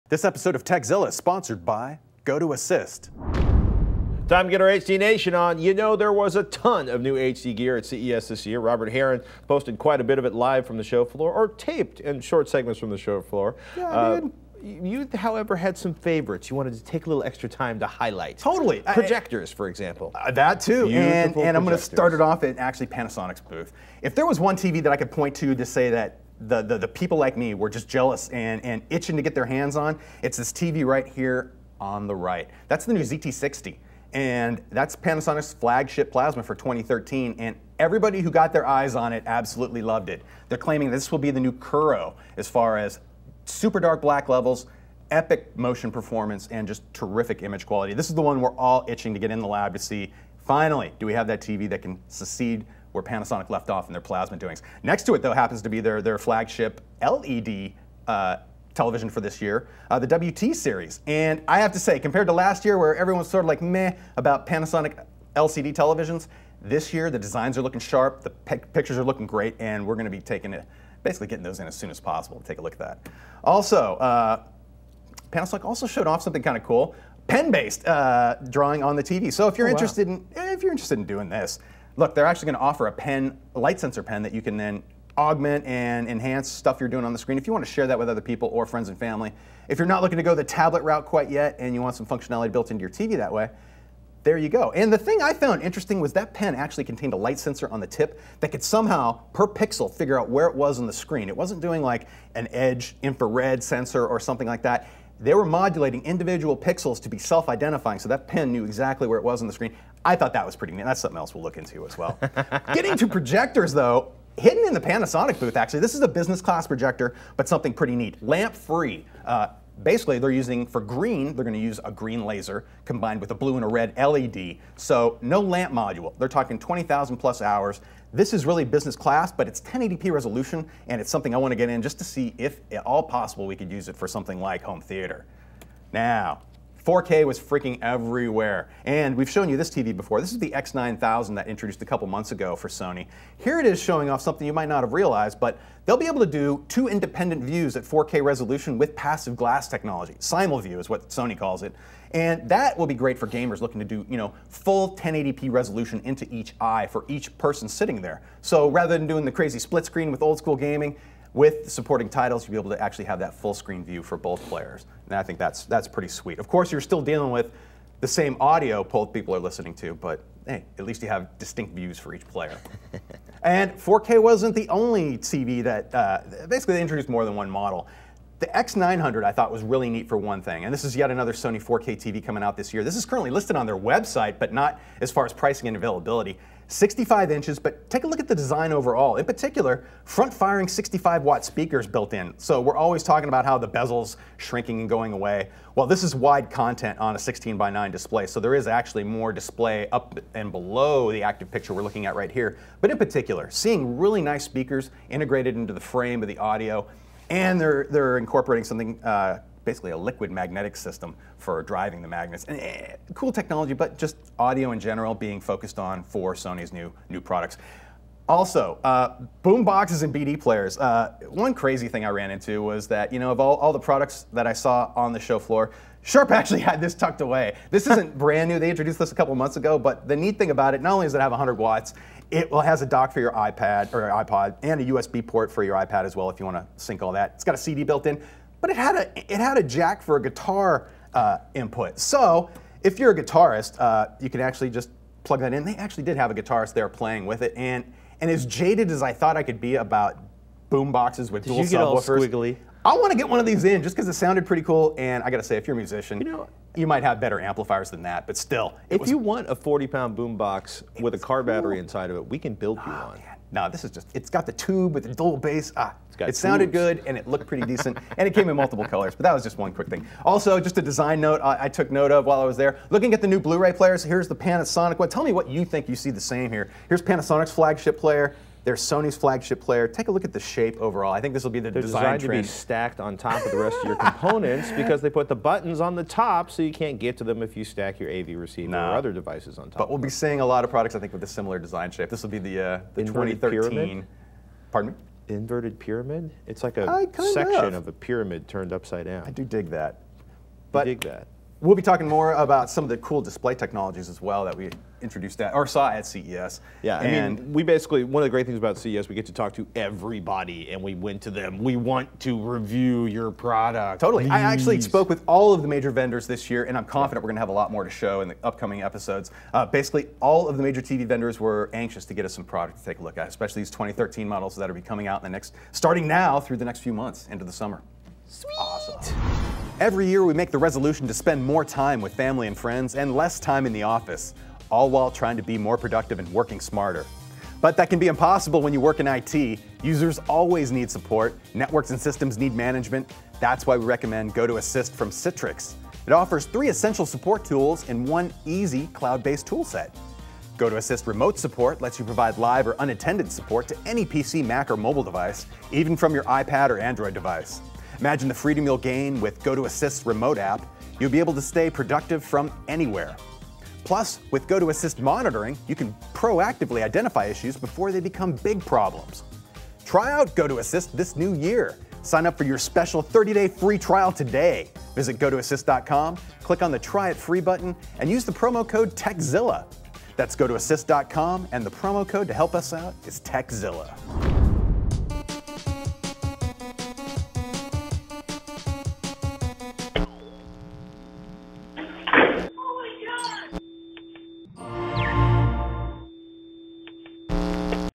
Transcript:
This episode of Tekzilla is sponsored by GoToAssist. Time to get our HD Nation on. You know, there was a ton of new HD gear at CES this year. Robert Heron posted quite a bit of it live from the show floor, or taped in short segments from the show floor. Yeah, dude. You, however, had some favorites you wanted to take a little extra time to highlight. Totally. Projectors, for example. That too. And I'm going to start it off at actually Panasonic's booth. If there was one TV that I could point to say that the people like me were just jealous and itching to get their hands on, it's this TV right here on the right. That's the new ZT60. And that's Panasonic's flagship plasma for 2013, and everybody who got their eyes on it absolutely loved it. They're claiming this will be the new Kuro as far as super dark black levels, epic motion performance, and just terrific image quality. This is the one we're all itching to get in the lab to see. Finally, do we have that TV that can succeed where Panasonic left off in their plasma doings? Next to it, though, happens to be their flagship LED television for this year, the WT series. And I have to say, compared to last year where everyone's sort of like meh about Panasonic LCD televisions, this year the designs are looking sharp, the pictures are looking great, and we're going to be basically getting those in as soon as possible. Take a look at that. Also, Panasonic also showed off something kind of cool, pen-based drawing on the TV. So if you're interested in doing this, look, they're actually going to offer a light sensor pen that you can then augment and enhance stuff you're doing on the screen if you want to share that with other people or friends and family. If you're not looking to go the tablet route quite yet and you want some functionality built into your TV that way, there you go. And the thing I found interesting was that pen actually contained a light sensor on the tip that could somehow, per pixel, figure out where it was on the screen. It wasn't doing like an edge infrared sensor or something like that. They were modulating individual pixels to be self-identifying, so that pen knew exactly where it was on the screen. I thought that was pretty neat. That's something else we'll look into as well. Getting to projectors, though, hidden in the Panasonic booth, actually, this is a business class projector, but something pretty neat. Lamp-free. Basically, they're using, for green, they're going to use a green laser combined with a blue and a red LED. So no lamp module. They're talking 20,000 plus hours. This is really business class, but it's 1080p resolution, and it's something I want to get in just to see if at all possible we could use it for something like home theater. Now, 4K was freaking everywhere, and we've shown you this TV before. This is the X900 that introduced a couple months ago for Sony. Here it is showing off something you might not have realized, but they'll be able to do 2 independent views at 4K resolution with passive glass technology. Simulview is what Sony calls it, and that will be great for gamers looking to do, full 1080p resolution into each eye for each person sitting there. So rather than doing the crazy split screen with old school gaming, with supporting titles, you'll be able to actually have that full screen view for both players. And I think that's pretty sweet. Of course, you're still dealing with the same audio both people are listening to, but hey, at least you have distinct views for each player. And 4K wasn't the only TV that, basically they introduced more than one model. The X900 I thought was really neat for one thing, and this is yet another Sony 4K TV coming out this year. This is currently listed on their website, but not as far as pricing and availability. 65 inches, but take a look at the design overall. In particular, front-firing 65-watt speakers built in. So we're always talking about how the bezel's shrinking and going away. Well, this is wide content on a 16:9 display, so there is actually more display up and below the active picture we're looking at right here. But in particular, seeing really nice speakers integrated into the frame of the audio, and they're incorporating something, basically a liquid magnetic system for driving the magnets. And, cool technology, but just audio in general being focused on for Sony's new products. Also, boomboxes and BD players. One crazy thing I ran into was that, of all the products that I saw on the show floor, Sharp actually had this tucked away. This isn't brand new. They introduced this a couple months ago, but the neat thing about it, not only does it have 100 watts, it has a dock for your iPad or iPod and a USB port for your iPad as well if you want to sync all that. It's got a CD built in, but it had a jack for a guitar input. So if you're a guitarist, you can actually just plug that in. They actually did have a guitarist there playing with it, and as jaded as I thought I could be about boomboxes with dual subwoofers, did you get all squiggly? I want to get one of these in just because it sounded pretty cool, and I got to say, if you're a musician, you might have better amplifiers than that, but still. If you want a 40-pound boombox with a car battery inside of it, we can build you one. Man. No, this is just, it's got the tube with the dual bass. It sounded good, and it looked pretty decent, and it came in multiple colors, but that was just one quick thing. Also, just a design note I took note of while I was there. Looking at the new Blu-ray players, here's the Panasonic one. Tell me what you think you see the same here. Here's Panasonic's flagship player. There's Sony's flagship player. Take a look at the shape overall. I think this will be the design trend. They're designed to be stacked on top of the rest of your components because they put the buttons on the top so you can't get to them if you stack your AV receiver or other devices on top. But we'll be seeing a lot of products, I think, with a similar design shape. This will be the 2013. Pyramid? Pardon me? Inverted pyramid? It's like a section of a pyramid turned upside down. I do dig that. I dig that. We'll be talking more about some of the cool display technologies as well that we introduced at, or saw at CES. Yeah, I mean, we basically, one of the great things about CES, we get to talk to everybody, and we went to them. We want to review your product. Totally. I actually spoke with all of the major vendors this year, and I'm confident we're going to have a lot more to show in the upcoming episodes. Basically, all of the major TV vendors were anxious to get us some product to take a look at, especially these 2013 models that will be coming out in the next, starting now through the next few months into the summer. Sweet. Awesome. Every year we make the resolution to spend more time with family and friends and less time in the office, all while trying to be more productive and working smarter. But that can be impossible when you work in IT. Users always need support, networks and systems need management. That's why we recommend GoToAssist from Citrix. It offers 3 essential support tools in one easy cloud-based toolset. GoToAssist Remote Support lets you provide live or unattended support to any PC, Mac, or mobile device, even from your iPad or Android device. Imagine the freedom you'll gain with GoToAssist's remote app. You'll be able to stay productive from anywhere. Plus, with GoToAssist monitoring, you can proactively identify issues before they become big problems. Try out GoToAssist this new year. Sign up for your special 30-day free trial today. Visit GoToAssist.com, click on the Try It Free button, and use the promo code Tekzilla. That's GoToAssist.com, and the promo code to help us out is Tekzilla.